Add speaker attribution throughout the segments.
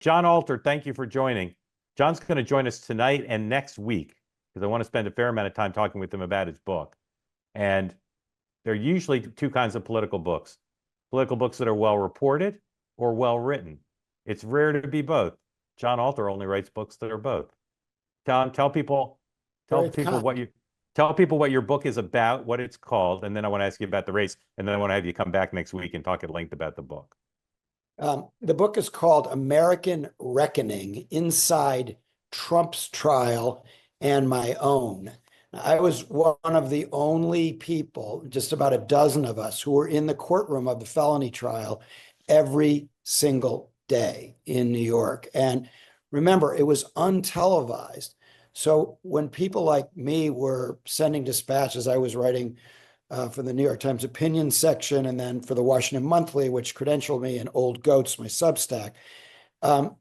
Speaker 1: John Alter, thank you for joining. John's going to join us tonight and next week because I want to spend a fair amount of time talking with him about his book. And there are usually two kinds of political books that are well reported or well written. It's rare to be both. John Alter only writes books that are both. John,
Speaker 2: Very
Speaker 1: people
Speaker 2: kind.
Speaker 1: what you tell people what your book is about, what it's called, and then I want to ask you about the race, and then I want to have you come back next week and talk at length about the book.
Speaker 2: The book is called American Reckoning: Inside Trump's Trial and My Own. I was one of the only people, just about a dozen of us, who were in the courtroom of the felony trial every single day in New York. And remember, it was untelevised. So when people like me were sending dispatches, I was writing for the New York Times opinion section, and then for the Washington Monthly, which credentialed me, and Old Goats, my Substack.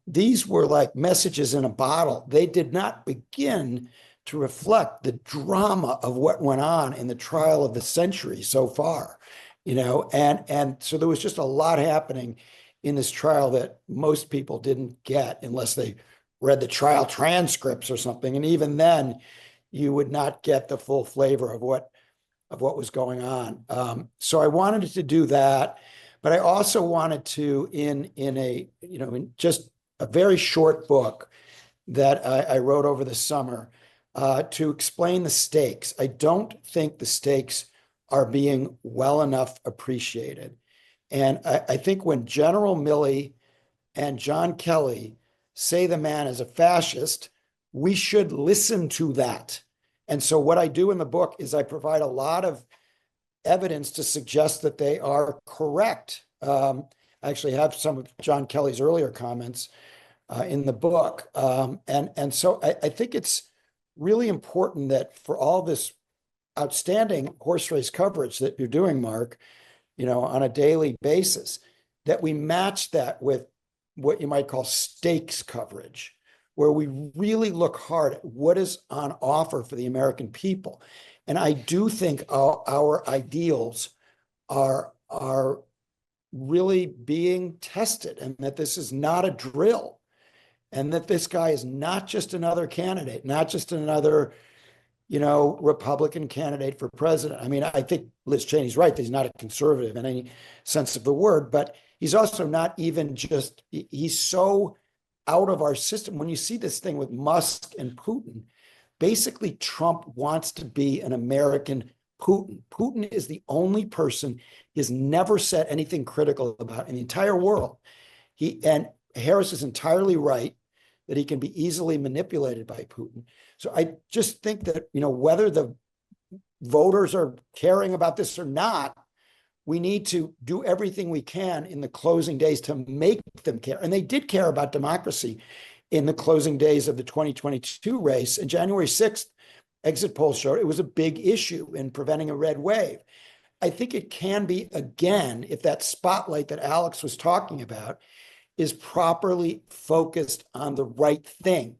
Speaker 2: These were like messages in a bottle. They did not begin to reflect the drama of what went on in the trial of the century so far, and so there was just a lot happening in this trial that most people didn't get unless they read the trial transcripts or something. And even then, you would not get the full flavor of what was going on. So I wanted to do that, but I also wanted to, in just a very short book that I wrote over the summer, to explain the stakes. I don't think the stakes are being well enough appreciated. And I think when General Milley and John Kelly say the man is a fascist, we should listen to that. And so what I do in the book is I provide a lot of evidence to suggest that they are correct. I actually have some of John Kelly's earlier comments in the book. And so I think it's really important that for all this outstanding horse race coverage that you're doing, Mark, on a daily basis, that we match that with what you might call stakes coverage, where we really look hard at what is on offer for the American people. And I do think our ideals are really being tested, and that this is not a drill, and that this guy is not just another candidate, not just another, Republican candidate for president. I mean, I think Liz Cheney's right that he's not a conservative in any sense of the word, but he's also not even just, he's so out of our system. When you see this thing with Musk and Putin, basically Trump wants to be an American Putin. Putin is the only person he has never said anything critical about in the entire world. And Harris is entirely right that he can be easily manipulated by Putin. So I just think that, whether the voters are caring about this or not, we need to do everything we can in the closing days to make them care. And they did care about democracy in the closing days of the 2022 race. And January 6th, exit polls showed it was a big issue in preventing a red wave. I think it can be again if that spotlight that Alex was talking about is properly focused on the right thing,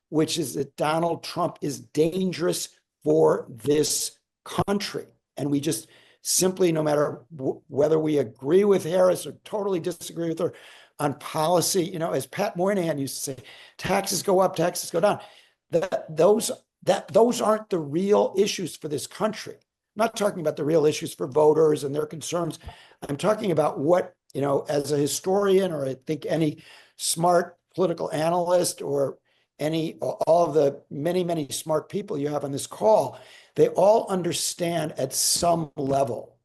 Speaker 2: which is that Donald Trump is dangerous for this country. And we just simply, no matter whether we agree with Harris or totally disagree with her on policy, as Pat Moynihan used to say, taxes go up, taxes go down. Those aren't the real issues for this country. I'm not talking about the real issues for voters and their concerns. I'm talking about what, as a historian, or I think any smart political analyst, or all of the many, many smart people you have on this call, they all understand at some level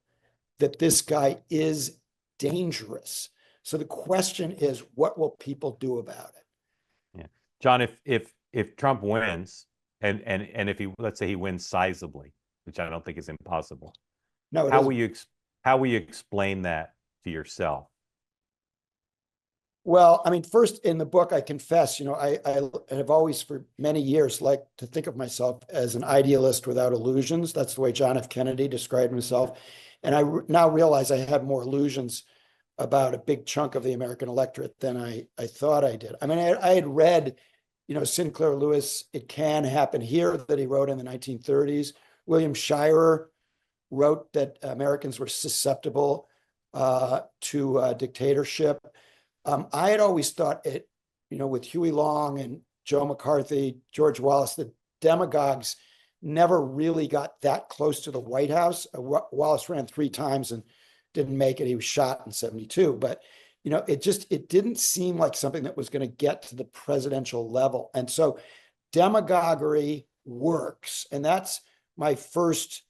Speaker 2: that this guy is dangerous. So the question is, what will people do about it?
Speaker 1: Yeah. John, if Trump wins and if he, let's say he wins sizably, which I don't think is impossible,
Speaker 2: No,
Speaker 1: how will you explain that to yourself?
Speaker 2: Well, I mean, first in the book, I confess, I have always for many years liked to think of myself as an idealist without illusions. That's the way John F. Kennedy described himself. And I now realize I had more illusions about a big chunk of the American electorate than I thought I did. I mean, I had read, Sinclair Lewis, It Can Happen Here, that he wrote in the 1930s. William Shirer wrote that Americans were susceptible to dictatorship. I had always thought with Huey Long and Joe McCarthy, George Wallace, the demagogues never really got that close to the White House. Wallace ran 3 times and didn't make it. He was shot in 72. But, it didn't seem like something that was going to get to the presidential level. And so demagoguery works. And that's my first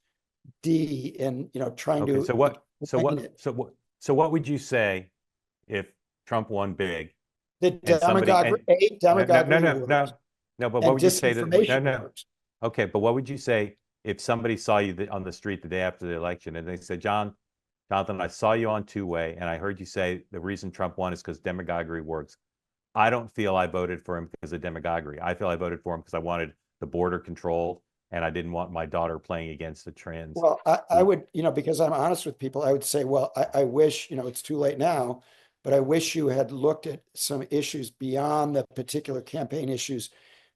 Speaker 2: D in, trying
Speaker 1: Okay,
Speaker 2: to explain it.
Speaker 1: so what would you say if Trump won big
Speaker 2: The
Speaker 1: and
Speaker 2: demagoguery, works,
Speaker 1: no, but what
Speaker 2: and
Speaker 1: would you say to
Speaker 2: disinformation works.
Speaker 1: Okay, but what would you say if somebody saw you on the street the day after the election and they said, Jonathan, I saw you on two-way and I heard you say the reason Trump won is because demagoguery works. I don't feel I voted for him because of demagoguery. I feel I voted for him because I wanted the border controlled and I didn't want my daughter playing against the trans.
Speaker 2: Well, I would, because I'm honest with people, I would say, well, I wish, it's too late now, but I wish you had looked at some issues beyond the particular campaign issues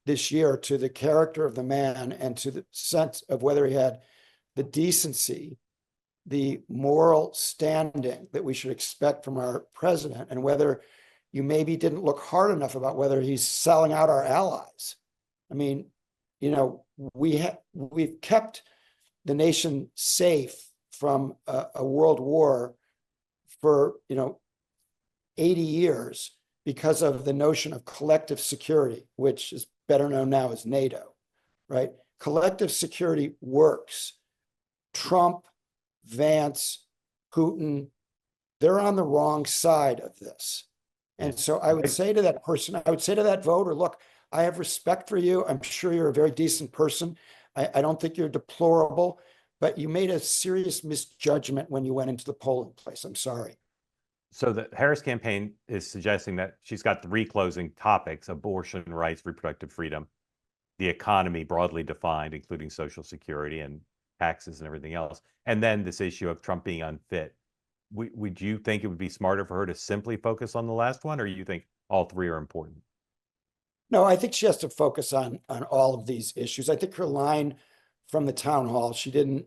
Speaker 2: this year to the character of the man and to the sense of whether he had the decency, the moral standing that we should expect from our president, and whether you maybe didn't look hard enough about whether he's selling out our allies. I mean, we've kept the nation safe from a world war for 80 years because of the notion of collective security, which is better known now as NATO, right? Collective security works. Trump, Vance, Putin, they're on the wrong side of this. And so I would say to that person, I would say to that voter, look, I have respect for you. I'm sure you're a very decent person. I don't think you're deplorable, but you made a serious misjudgment when you went into the polling place. I'm sorry.
Speaker 1: So the Harris campaign is suggesting that she's got 3 closing topics: abortion rights, reproductive freedom, the economy broadly defined, including Social Security and taxes and everything else, and then this issue of Trump being unfit. Would you think it would be smarter for her to simply focus on the last one, or you think all 3 are important?
Speaker 2: No, I think she has to focus on all of these issues. I think her line from the town hall, she didn't,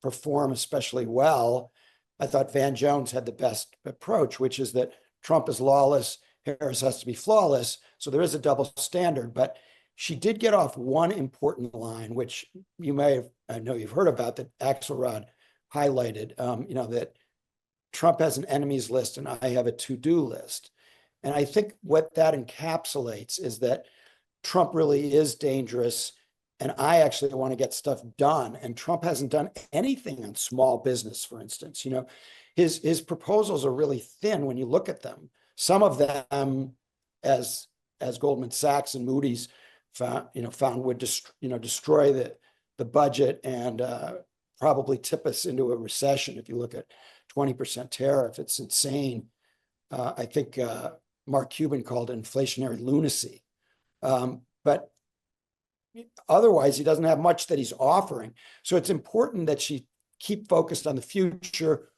Speaker 2: perform especially well. I thought Van Jones had the best approach, which is that Trump is lawless, Harris has to be flawless. So there is a double standard, but she did get off one important line, which you may have, I know you've heard about, that Axelrod highlighted, that Trump has an enemies list and I have a to-do list. And I think what that encapsulates is that Trump really is dangerous. And I actually want to get stuff done. And Trump hasn't done anything on small business, for instance. His proposals are really thin when you look at them. Some of them, as Goldman Sachs and Moody's found would destroy the budget and probably tip us into a recession. If you look at 20% tariff, it's insane. I think Mark Cuban called it inflationary lunacy. But otherwise, he doesn't have much that he's offering. So it's important that she keep focused on the future.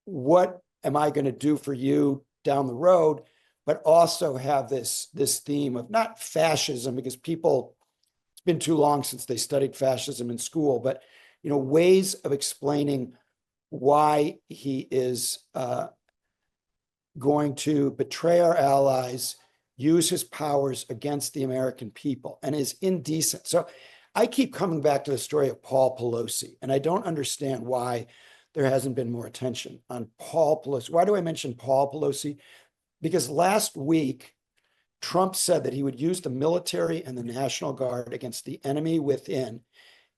Speaker 2: What am I going to do for you down the road? But also have this theme of not fascism, because it's been too long since they studied fascism in school, but ways of explaining why he is going to betray our allies, use his powers against the American people, and is indecent. So I keep coming back to the story of Paul Pelosi, and I don't understand why there hasn't been more attention on Paul Pelosi. Why do I mention Paul Pelosi? Because last week, Trump said that he would use the military and the National Guard against the enemy within.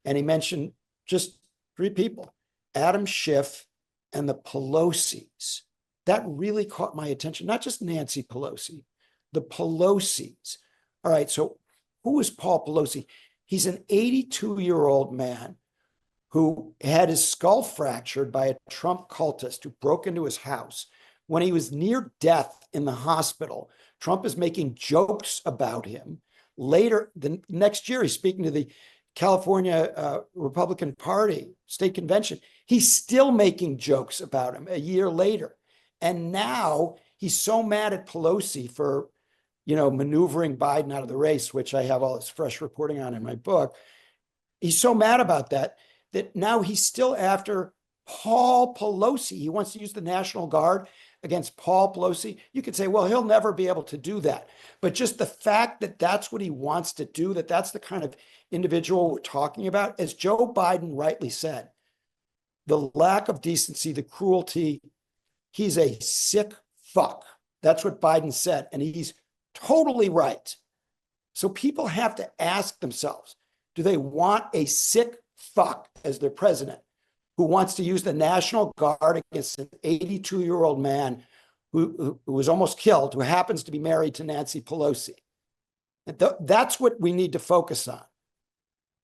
Speaker 2: And he mentioned just 3 people, Adam Schiff and the Pelosi's. That really caught my attention, not just Nancy Pelosi, the Pelosi's. All right, so who is Paul Pelosi? He's an 82-year-old man who had his skull fractured by a Trump cultist who broke into his house. When he was near death in the hospital, Trump is making jokes about him. Later, the next year, he's speaking to the California Republican Party state convention. He's still making jokes about him a year later. And now he's so mad at Pelosi for, maneuvering Biden out of the race, which I have all this fresh reporting on in my book. He's so mad about that now he's still after Paul Pelosi. He wants to use the National Guard against Paul Pelosi, you could say, well, he'll never be able to do that. But just the fact that that's what he wants to do, that's the kind of individual we're talking about, as Joe Biden rightly said, the lack of decency, the cruelty, he's a sick fuck. That's what Biden said. And he's totally right. So people have to ask themselves, do they want a sick fuck as their president who wants to use the National Guard against an 82-year-old man who was almost killed, who happens to be married to Nancy Pelosi? That's what we need to focus on.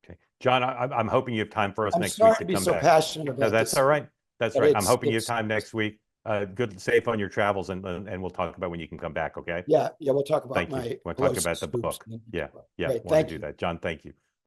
Speaker 1: Okay. John, I'm hoping you have time for us next week
Speaker 2: I'm sorry
Speaker 1: to
Speaker 2: to be
Speaker 1: come
Speaker 2: so
Speaker 1: back.
Speaker 2: passionate about
Speaker 1: No, that's
Speaker 2: this.
Speaker 1: all right. That's
Speaker 2: But
Speaker 1: right. I'm hoping you have time next week. Good, safe on your travels, and we'll talk about when you can come back. Okay.
Speaker 2: Yeah, we'll talk about
Speaker 1: Thank you.
Speaker 2: my
Speaker 1: We'll talk
Speaker 2: Pelosi
Speaker 1: about the
Speaker 2: scoops.
Speaker 1: book. Yeah,
Speaker 2: Great,
Speaker 1: want
Speaker 2: thank
Speaker 1: to do
Speaker 2: you.
Speaker 1: that. John, thank you.